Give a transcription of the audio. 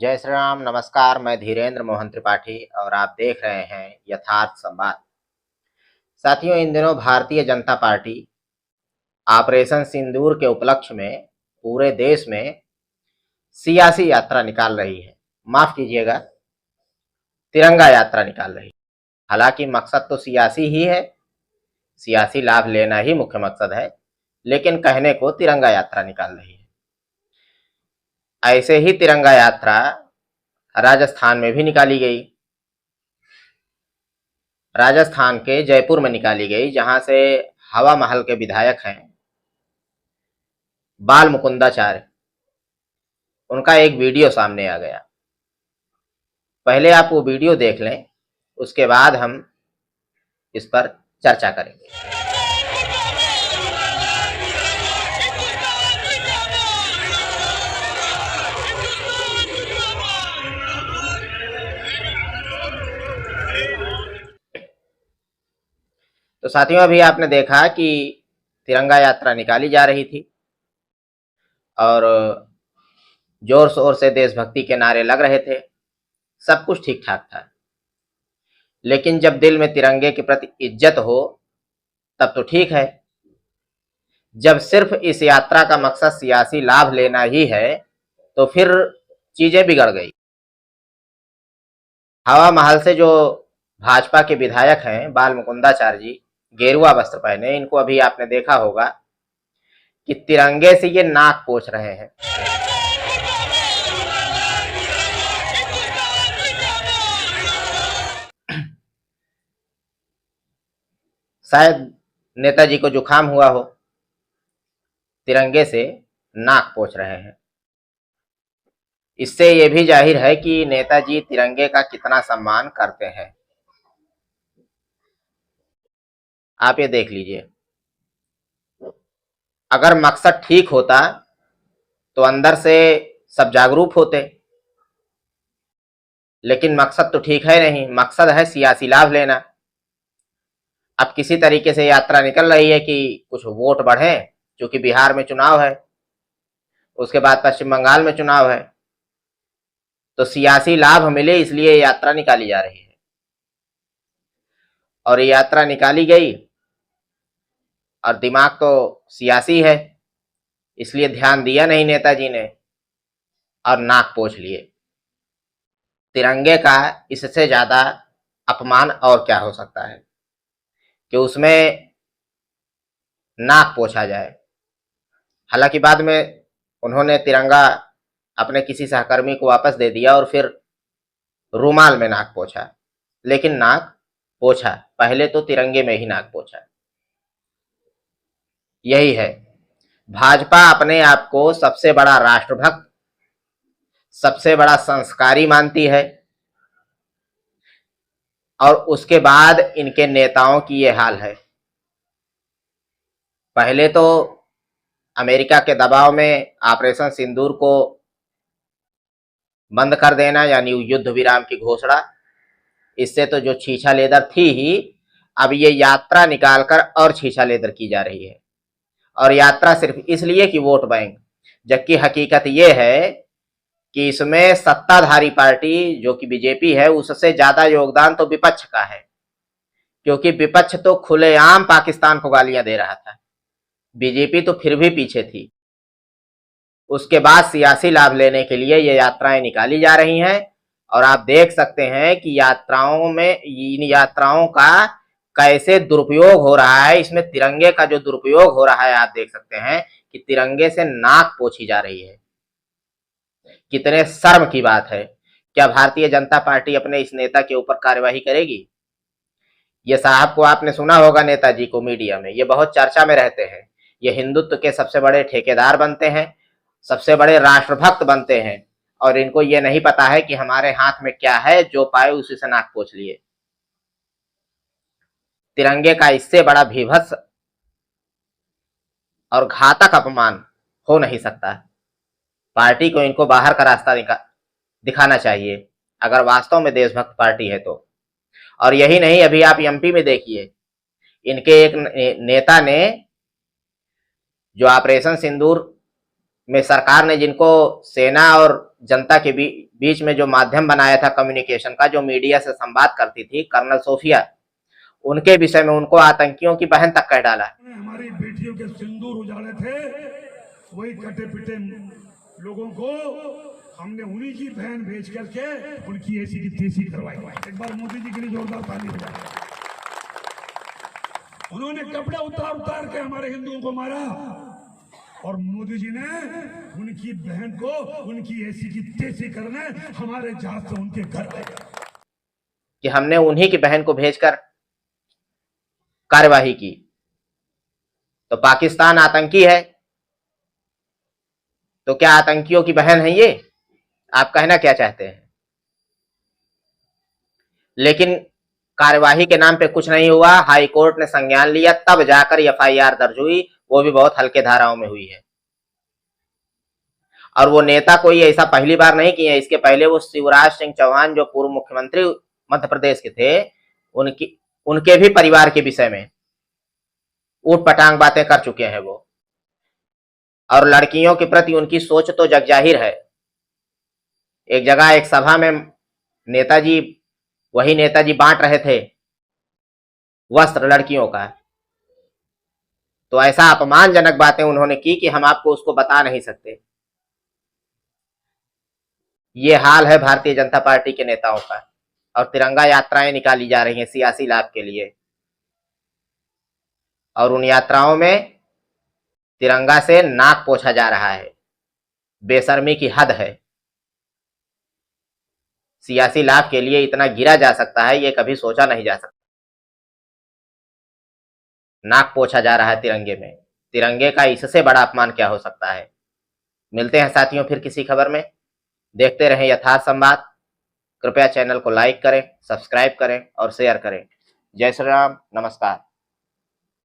जय श्री राम। नमस्कार, मैं धीरेन्द्र मोहन त्रिपाठी और आप देख रहे हैं यथार्थ संवाद। साथियों, इन दिनों भारतीय जनता पार्टी ऑपरेशन सिंदूर के उपलक्ष्य में पूरे देश में सियासी यात्रा निकाल रही है। माफ कीजिएगा, तिरंगा यात्रा निकाल रही है। हालांकि मकसद तो सियासी ही है, सियासी लाभ लेना ही मुख्य मकसद है, लेकिन कहने को तिरंगा यात्रा निकाल रही है। ऐसे ही तिरंगा यात्रा राजस्थान में भी निकाली गई। राजस्थान के जयपुर में निकाली गई, जहां से हवा महल के विधायक हैं बाल मुकुंदाचार्य। उनका एक वीडियो सामने आ गया। पहले आप वो वीडियो देख लें, उसके बाद हम इस पर चर्चा करेंगे। तो साथियों, अभी आपने देखा कि तिरंगा यात्रा निकाली जा रही थी और जोर शोर से देशभक्ति के नारे लग रहे थे। सब कुछ ठीक ठाक था, लेकिन जब दिल में तिरंगे के प्रति इज्जत हो तब तो ठीक है। जब सिर्फ इस यात्रा का मकसद सियासी लाभ लेना ही है तो फिर चीजें बिगड़ गई। हवा महल से जो भाजपा के विधायक हैं बाल मुकुंदाचार्य जी, गेरुआ वस्त्र पहने, इनको अभी आपने देखा होगा कि तिरंगे से ये नाक पोंछ रहे हैं। शायद नेताजी को जुकाम हुआ हो, तिरंगे से नाक पोंछ रहे हैं। इससे यह भी जाहिर है कि नेताजी तिरंगे का कितना सम्मान करते हैं। आप ये देख लीजिए, अगर मकसद ठीक होता तो अंदर से सब जागरूक होते, लेकिन मकसद तो ठीक है नहीं। मकसद है सियासी लाभ लेना। अब किसी तरीके से यात्रा निकल रही है कि कुछ वोट बढ़े, क्योंकि बिहार में चुनाव है, उसके बाद पश्चिम बंगाल में चुनाव है, तो सियासी लाभ मिले, इसलिए यात्रा निकाली जा रही है। और ये यात्रा निकाली गई और दिमाग तो सियासी है, इसलिए ध्यान दिया नहीं नेताजी ने और नाक पोंछ लिए। तिरंगे का इससे ज्यादा अपमान और क्या हो सकता है कि उसमें नाक पोंछा जाए। हालांकि बाद में उन्होंने तिरंगा अपने किसी सहकर्मी को वापस दे दिया और फिर रूमाल में नाक पोंछा, लेकिन नाक पोंछा। पहले तो तिरंगे में ही नाक पोंछा। यही है, भाजपा अपने आप को सबसे बड़ा राष्ट्रभक्त, सबसे बड़ा संस्कारी मानती है, और उसके बाद इनके नेताओं की ये हाल है। पहले तो अमेरिका के दबाव में ऑपरेशन सिंदूर को बंद कर देना, यानी युद्ध विराम की घोषणा, इससे तो जो छीछा लेदर थी ही, अब ये यात्रा निकालकर और छीछा लेदर की जा रही है। और यात्रा सिर्फ इसलिए कि वोट बैंक, जबकि हकीकत ये है कि इसमें सत्ताधारी पार्टी जो कि बीजेपी है, उससे ज्यादा योगदान तो विपक्ष का है, क्योंकि विपक्ष तो खुलेआम पाकिस्तान को गालियां दे रहा था, बीजेपी तो फिर भी पीछे थी। उसके बाद सियासी लाभ लेने के लिए ये यात्राएं निकाली जा रही हैं, और आप देख सकते हैं कि इन यात्राओं का कैसे दुरुपयोग हो रहा है। इसमें तिरंगे का जो दुरुपयोग हो रहा है, आप देख सकते हैं कि तिरंगे से नाक पोंछी जा रही है। कितने शर्म की बात है। क्या भारतीय जनता पार्टी अपने इस नेता के ऊपर कार्यवाही करेगी? ये साहब को आपने सुना होगा, नेताजी को मीडिया में ये बहुत चर्चा में रहते हैं। ये हिंदुत्व के सबसे बड़े ठेकेदार बनते हैं, सबसे बड़े राष्ट्रभक्त बनते हैं, और इनको ये नहीं पता है कि हमारे हाथ में क्या है, जो पाए उसी से नाक पोंछ लिए। तिरंगे का इससे बड़ा भीभत्स और घातक अपमान हो नहीं सकता। पार्टी को इनको बाहर का रास्ता दिखाना चाहिए, अगर वास्तव में देशभक्त पार्टी है तो। और यही नहीं, अभी आप एमपी में देखिए, इनके एक नेता ने, जो ऑपरेशन सिंदूर में सरकार ने जिनको सेना और जनता के बीच में जो माध्यम बनाया था कम्युनिकेशन का, जो मीडिया से संवाद करती थी, कर्नल सोफिया, उनके विषय में उनको आतंकियों की बहन तक कह डाला। हमारी बेटियों के सिंदूर उजाड़े थे, वही कटे पिटे लोगों को हमने उन्हीं की बहन भेज करके उनकी ऐसी की तेजी करवाई। एक बार मोदी जी के लिए जोरदार ताली बजाएं। उन्होंने कपड़े उतार उतार के हमारे हिंदुओं को मारा और मोदी जी ने उनकी बहन को उनकी ऐसी की तेजी करने हमारे जहाज से उनके घर गए कि हमने उन्हीं की बहन को भेजकर कार्यवाही की। तो पाकिस्तान आतंकी है, तो क्या आतंकियों की बहन है ये? आप कहना क्या चाहते हैं? लेकिन कार्यवाही के नाम पे कुछ नहीं हुआ। हाई कोर्ट ने संज्ञान लिया, तब जाकर एफआईआर दर्ज हुई, वो भी बहुत हल्के धाराओं में हुई है। और वो नेता कोई ऐसा पहली बार नहीं किए, इसके पहले वो शिवराज सिंह चौहान जो पूर्व मुख्यमंत्री मध्य प्रदेश के थे, उनके भी परिवार के विषय में ऊट पटांग बातें कर चुके हैं वो। और लड़कियों के प्रति उनकी सोच तो जग जाहिर है। एक जगह एक सभा में नेताजी, वही नेताजी बांट रहे थे वस्त्र लड़कियों का, तो ऐसा अपमानजनक बातें उन्होंने की कि हम आपको उसको बता नहीं सकते। ये हाल है भारतीय जनता पार्टी के नेताओं का। और तिरंगा यात्राएं निकाली जा रही हैं सियासी लाभ के लिए, और उन यात्राओं में तिरंगा से नाक पोंछा जा रहा है। बेशर्मी की हद है। सियासी लाभ के लिए इतना गिरा जा सकता है, ये कभी सोचा नहीं जा सकता। नाक पोंछा जा रहा है तिरंगे में। तिरंगे का इससे बड़ा अपमान क्या हो सकता है? मिलते हैं साथियों फिर किसी खबर में। देखते रहें यथार्थ संवाद। कृपया चैनल को लाइक करें, सब्सक्राइब करें और शेयर करें। जय श्री राम, नमस्कार।